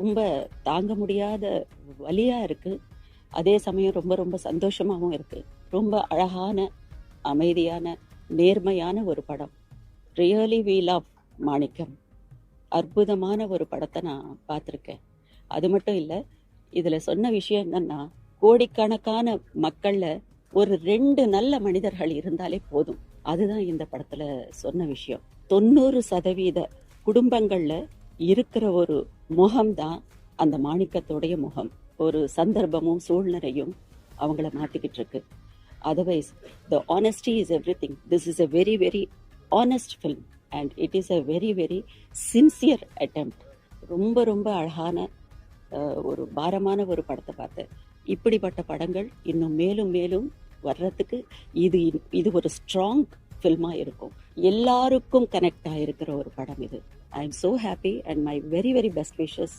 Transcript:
ரொம்ப தாங்க முடியாத வலியா இருக்கு. அதே சமயம் ரொம்ப ரொம்ப சந்தோஷமாவும் இருக்கு. ரொம்ப அழகான, அமைதியான, நேர்மையான ஒரு படம். ரியலி வி லவ் மாணிக்கம். அற்புதமான ஒரு படத்தை நான் பார்த்துருக்கேன். அது மட்டும் இல்ல, இதுல சொன்ன விஷயம் என்னன்னா, கோடிக்கணக்கான மக்கள்ல ஒரு 2 நல்ல மனிதர்கள் இருந்தாலே போதும். அதுதான் இந்த படத்துல சொன்ன விஷயம். 90% குடும்பங்கள்ல இருக்கிற ஒரு முகம்தான் அந்த மாணிக்கத்தோடைய முகம். ஒரு சந்தர்ப்பமும் சூழ்நிலையும் அவங்கள மாத்திக்கிட்டு இருக்கு. Otherwise the honesty is everything. This is a very very honest film and it is a very very sincere attempt. ரொம்ப ரொம்ப அழகான ஒரு பாரமான ஒரு படத்தை பார்த்தேன். இப்படிப்பட்ட படங்கள் இன்னும் மேலும் மேலும் வர்றதுக்கு இது இது ஒரு ஸ்ட்ராங் ஃபில்மா இருக்கும். எல்லாருக்கும் கனெக்ட் ஆயிருக்கிற ஒரு படம் இது. I am so happy and my very very best wishes